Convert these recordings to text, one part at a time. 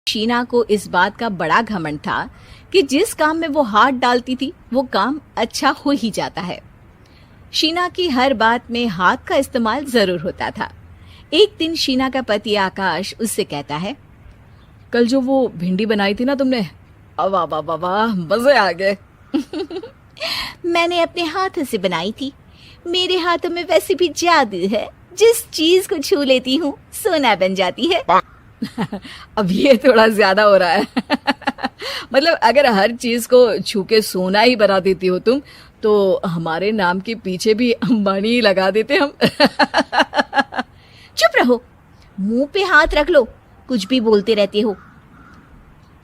शीना को इस बात का बड़ा घमंड था कि जिस काम में वो हाथ डालती थी वो काम अच्छा हो ही जाता है। शीना की हर बात में हाथ का इस्तेमाल जरूर होता था। एक दिन शीना का पति आकाश उससे कहता है, कल जो वो भिंडी बनाई थी ना तुमने, वाह वाह वाह वाह, मजे आ गए। मैंने अपने हाथों से बनाई थी। मेरे हाथों में वैसे भी जादू है, जिस चीज को छू लेती हूँ सोना बन जाती है। अब ये थोड़ा ज्यादा हो रहा है। मतलब अगर हर चीज को छू के सोना ही बना देती हो तुम, तो हमारे नाम के पीछे भी अंबानी ही लगा देते हम। चुप रहो, मुंह पे हाथ रख लो, कुछ भी बोलते रहते हो।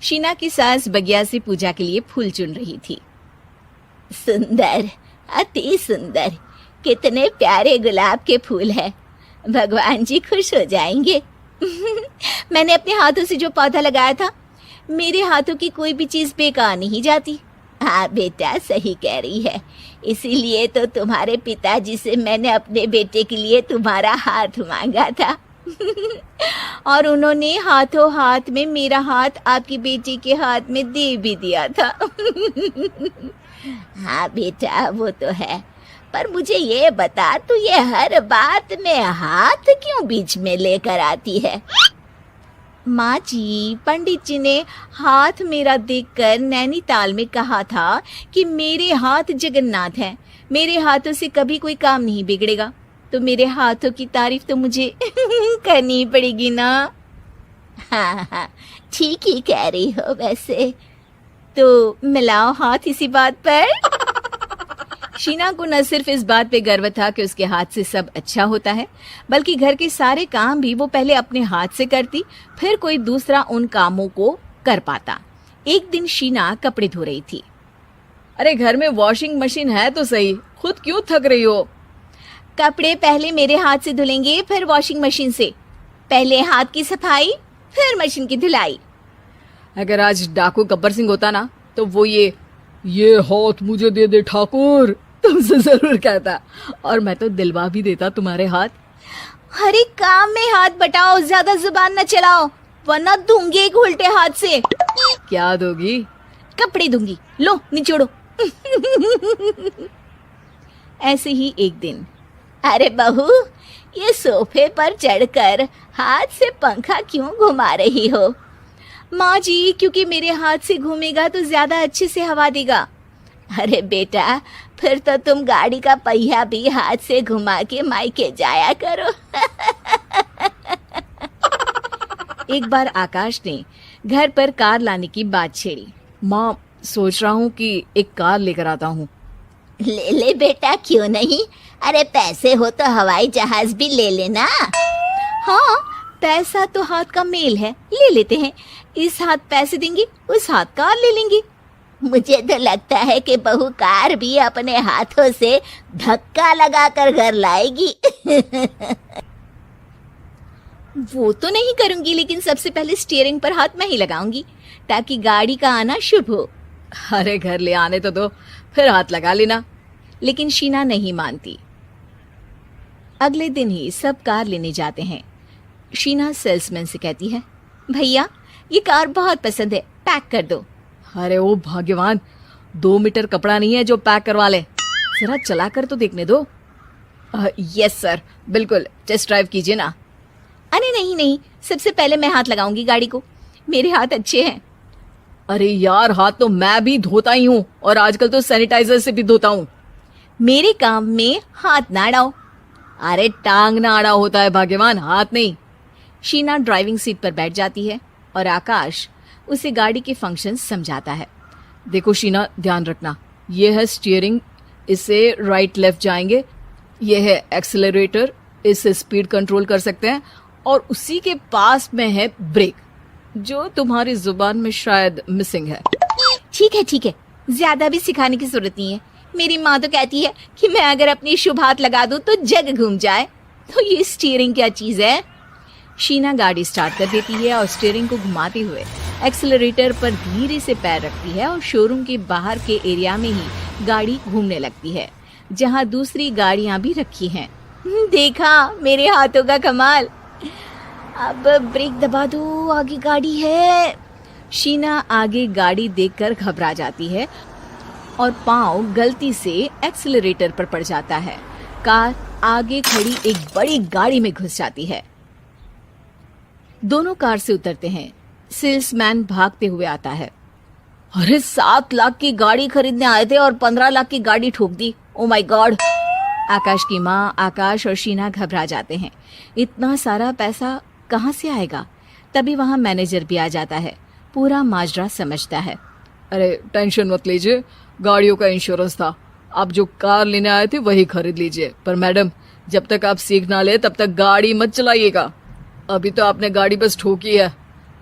शीना की सास बगिया से पूजा के लिए फूल चुन रही थी। सुंदर, अति सुंदर, कितने प्यारे गुलाब के फूल हैं। भगवान जी खुश हो जाएंगे। मैंने अपने हाथों से जो पौधा लगाया था, मेरे हाथों की कोई भी चीज बेकार नहीं जाती। हाँ बेटा, सही कह रही है। इसीलिए तो तुम्हारे पिताजी से मैंने अपने बेटे के लिए तुम्हारा हाथ मांगा था। और उन्होंने हाथों हाथ में मेरा हाथ आपकी बेटी के हाथ में दे भी दिया था। हाँ बेटा, वो तो है, पर मुझे ये बता, तू ये हर बात में हाथ क्यों बीच में लेकर आती है? माँ जी, पंडित जी ने हाथ मेरा देखकर नैनीताल में कहा था कि मेरे हाथ जगन्नाथ हैं, मेरे हाथों से कभी कोई काम नहीं बिगड़ेगा। तो मेरे हाथों की तारीफ तो मुझे करनी पड़ेगी ना। हाँ हाँ, ठीक ही कह रही हो। वैसे तो मिलाओ हाथ इसी बात पर। शीना को न सिर्फ इस बात पे गर्व था कि उसके हाथ से सब अच्छा होता है, बल्कि घर के सारे काम भी वो पहले अपने हाथ से करती, फिर कोई दूसरा उन कामों को कर पाता। एक दिन शीना कपड़े धो रही थी। अरे घर में वॉशिंग मशीन है तो सही, खुद क्यों थक रही हो? कपड़े पहले मेरे हाथ से धुलेंगे, फिर वॉशिंग मशीन से। पहले हाथ की सफाई, फिर मशीन की धुलाई। अगर आज डाकू गब्बर सिंह होता ना, तो वो ये हाथ मुझे दे दे ठाकुर तुमसे जरूर कहता, और मैं तो दिलवा भी देता तुम्हारे हाथ। हर एक काम में हाथ बटाओ, ज्यादा जुबान न चलाओ, वरना दूंगी एक उल्टे हाथ से। क्या दोगी? कपड़े दूंगी, लो निचोड़ो। ऐसे ही एक दिन, अरे बहू, ये सोफे पर चढ़कर हाथ से पंखा क्यों घुमा रही हो? माँ जी, क्योंकि मेरे हाथ से घूमेगा तो ज्यादा अच्छे से हवा देगा। अरे बेटा, फिर तो तुम गाड़ी का पहिया भी हाथ से घुमा के मायके जाया करो। एक बार आकाश ने घर पर कार लाने की बात छेड़ी। माँ, सोच रहा हूँ कि एक कार लेकर आता हूँ। ले ले बेटा, क्यों नहीं? अरे पैसे हो तो हवाई जहाज भी ले लेना। हाँ, पैसा तो हाथ का मेल है, ले लेते हैं। इस हाथ पैसे देंगी, उस हाथ कार ले लेंगी। मुझे तो लगता है कि बहू कार भी अपने हाथों से धक्का लगाकर घर लाएगी। वो तो नहीं करूंगी, लेकिन सबसे पहले स्टीयरिंग पर हाथ मैं ही लगाऊंगी, ताकि गाड़ी का आना शुभ हो। अरे घर ले आने तो दो, फिर हाथ लगा लेना। लेकिन शीना नहीं मानती। अगले दिन ही सब कार लेने जाते हैं। शीना सेल्समैन से कहती है, भैया ये कार बहुत पसंद है, पैक कर दो। अरे ओ भाग्यवान, 2 मीटर कपड़ा नहीं है जो पैक करवा ले, जरा चला कर तो देखने दो। यस सर, बिल्कुल, टेस्ट ड्राइव कीजिए ना। अरे नहीं नहीं, सबसे पहले मैं हाथ लगाऊंगी गाड़ी को, मेरे हाथ अच्छे हैं। अरे यार, हाथ तो मैं भी धोता ही हूँ, और आजकल तो सैनिटाइजर से भी धोता हूँ। मेरे काम में हाथ ना अड़ाओ। अरे टांग ना अड़ा होता है भाग्यवान, हाथ नहीं। शीना ड्राइविंग सीट पर बैठ जाती है और आकाश उसे गाड़ी के फंक्शन समझाता है। देखो शीना, ध्यान रखना, ये है स्टीयरिंग, इससे राइट लेफ्ट जाएंगे। ये है एक्सेलरेटर, इससे स्पीड कंट्रोल कर सकते हैं। और उसी के पास में है ब्रेक, जो तुम्हारी जुबान में शायद मिसिंग है। ठीक है, ज्यादा भी सिखाने की जरूरत नहीं है। मेरी माँ तो कहती है कि मैं अगर अपनी शुभ हाथ लगा दूं तो जग घूम जाए, तो ये स्टीयरिंग क्या चीज है? शीना गाड़ी स्टार्ट कर देती है और स्टीयरिंग को घुमाते हुए एक्सेलरेटर पर धीरे से पैर रखती है और शोरूम के बाहर के एरिया में ही गाड़ी घूमने लगती है, जहाँ दूसरी गाड़ियां भी रखी हैं। देखा मेरे हाथों का कमाल। अब ब्रेक दबा दो, आगे गाड़ी है। शीना आगे गाड़ी देखकर घबरा जाती है और पाँव गलती से एक्सीलरेटर पर पड़ जाता है। कार आगे खड़ी एक बड़ी गाड़ी में घुस जाती है। दोनों कार से उतरते हैं। सेल्समैन भागते हुए आता है। अरे 7 लाख की गाड़ी खरीदने आए थे और 15 लाख की गाड़ी ठोक दी। Oh my God. आकाश की माँ, आकाश और शीना घबरा जाते हैं। इतना सारा पैसा कहाँ से आएगा? तभी वहाँ मैनेजर भी आ जाता है। पूरा माजरा समझता है। अरे टेंशन मत लीजिए, गाड़ियों का इंश्योरेंस था। आप जो कार लेने आए थे वही खरीद लीजिए। पर मैडम, जब तक आप सीख ना ले तब तक गाड़ी मत चलाइएगा। अभी तो आपने गाड़ी बस ठोकी है,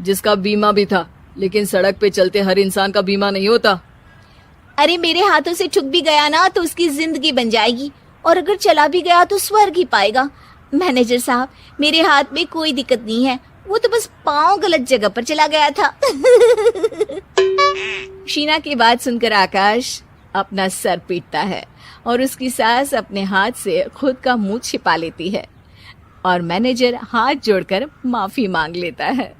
जिसका बीमा भी था, लेकिन सड़क पे चलते हर इंसान का बीमा नहीं होता। अरे मेरे हाथों से ठुक भी गया ना तो उसकी जिंदगी बन जाएगी, और अगर चला भी गया तो स्वर्ग ही पाएगा। मैनेजर साहब, मेरे हाथ में कोई दिक्कत नहीं है, वो तो बस पाँव गलत जगह पर चला गया था। शीना की बात सुनकर आकाश अपना सर पीटता है और उसकी सास अपने हाथ से खुद का मुंह छिपा लेती है और मैनेजर हाथ जोड़कर माफी मांग लेता है।